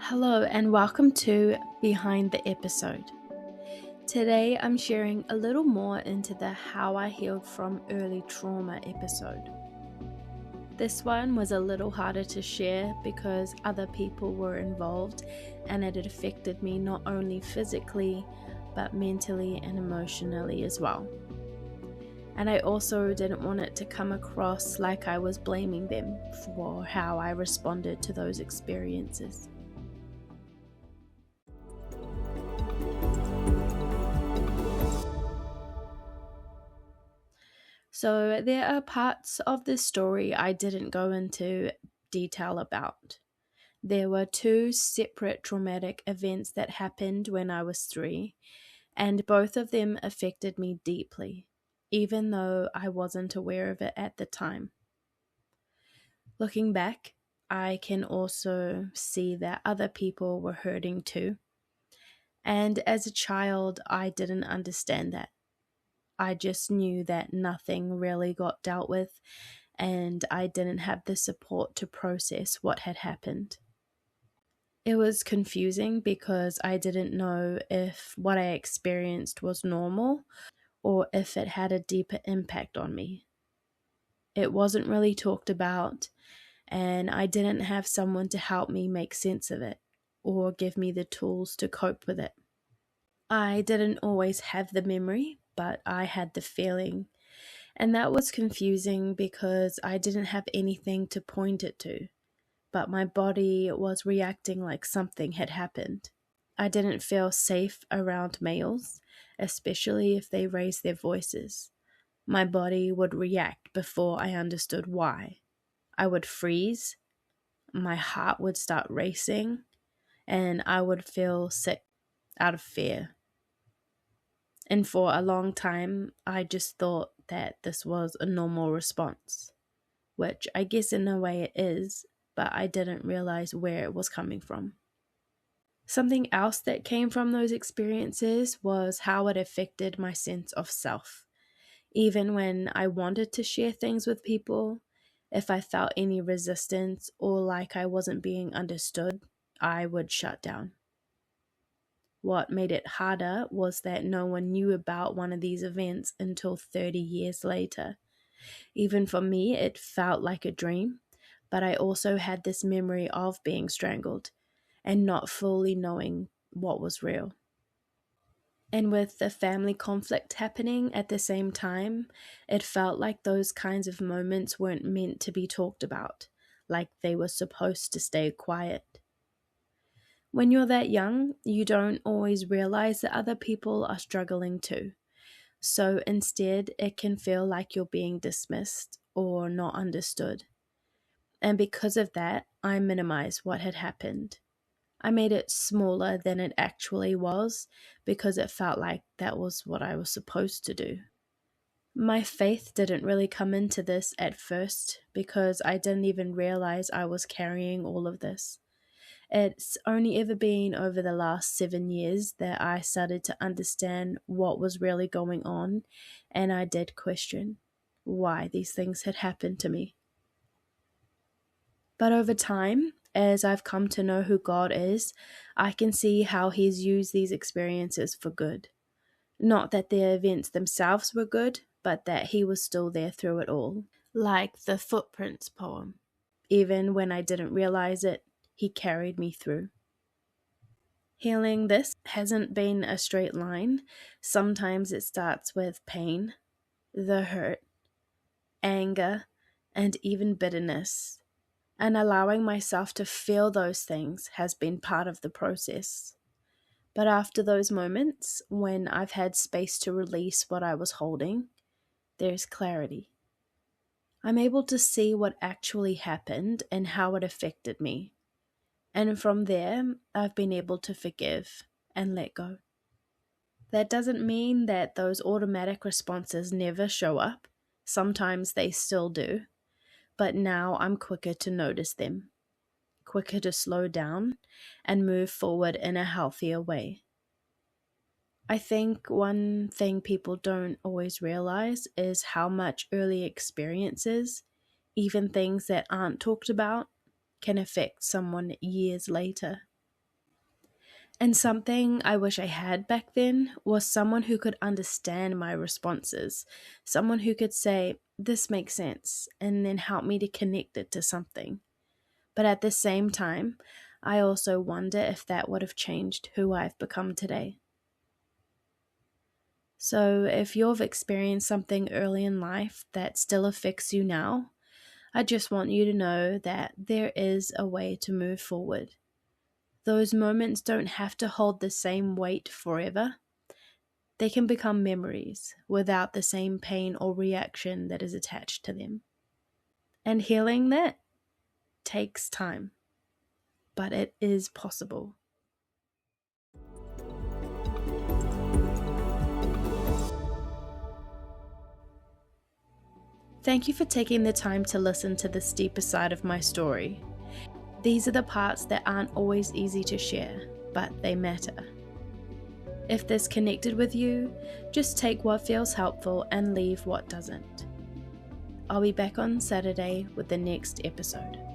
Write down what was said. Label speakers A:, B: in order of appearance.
A: Hello, and welcome to Behind the Episode. Today I'm sharing a little more into the How I Healed from Early Trauma episode. This one was a little harder to share because other people were involved and it had affected me not only physically but mentally and emotionally as well. And I also didn't want it to come across like I was blaming them for how I responded to those experiences. So there are parts of this story I didn't go into detail about. There were two separate traumatic events that happened when I was 3, and both of them affected me deeply, even though I wasn't aware of it at the time. Looking back, I can also see that other people were hurting too. And as a child, I didn't understand that. I just knew that nothing really got dealt with, and I didn't have the support to process what had happened. It was confusing because I didn't know if what I experienced was normal or if it had a deeper impact on me. It wasn't really talked about, and I didn't have someone to help me make sense of it or give me the tools to cope with it. I didn't always have the memory, but I had the feeling. And that was confusing because I didn't have anything to point it to, but my body was reacting like something had happened. I didn't feel safe around males, especially if they raised their voices. My body would react before I understood why. I would freeze, my heart would start racing, and I would feel sick out of fear. And for a long time, I just thought that this was a normal response, which I guess in a way it is, but I didn't realize where it was coming from. Something else that came from those experiences was how it affected my sense of self. Even when I wanted to share things with people, if I felt any resistance or like I wasn't being understood, I would shut down. What made it harder was that no one knew about one of these events until 30 years later. Even for me, it felt like a dream, but I also had this memory of being strangled and not fully knowing what was real. And with the family conflict happening at the same time, it felt like those kinds of moments weren't meant to be talked about, like they were supposed to stay quiet. When you're that young, you don't always realize that other people are struggling too. So instead, it can feel like you're being dismissed or not understood. And because of that, I minimized what had happened. I made it smaller than it actually was because it felt like that was what I was supposed to do. My faith didn't really come into this at first because I didn't even realize I was carrying all of this. It's only ever been over the last 7 years that I started to understand what was really going on, and I did question why these things had happened to me. But over time, as I've come to know who God is, I can see how He's used these experiences for good. Not that the events themselves were good, but that He was still there through it all. Like the Footprints poem. Even when I didn't realize it, He carried me through. Healing this hasn't been a straight line. Sometimes it starts with pain, the hurt, anger, and even bitterness. And allowing myself to feel those things has been part of the process. But after those moments, when I've had space to release what I was holding, there's clarity. I'm able to see what actually happened and how it affected me. And from there, I've been able to forgive and let go. That doesn't mean that those automatic responses never show up. Sometimes they still do. But now I'm quicker to notice them, quicker to slow down and move forward in a healthier way. I think one thing people don't always realize is how much early experiences, even things that aren't talked about, can affect someone years later. And something I wish I had back then was someone who could understand my responses, someone who could say, "This makes sense," and then help me to connect it to something. But at the same time, I also wonder if that would have changed who I've become today. So, if you've experienced something early in life that still affects you now, I just want you to know that there is a way to move forward. Those moments don't have to hold the same weight forever. They can become memories without the same pain or reaction that is attached to them. And healing that takes time, but it is possible. Thank you for taking the time to listen to this deeper side of my story. These are the parts that aren't always easy to share, but they matter. If this connected with you, just take what feels helpful and leave what doesn't. I'll be back on Saturday with the next episode.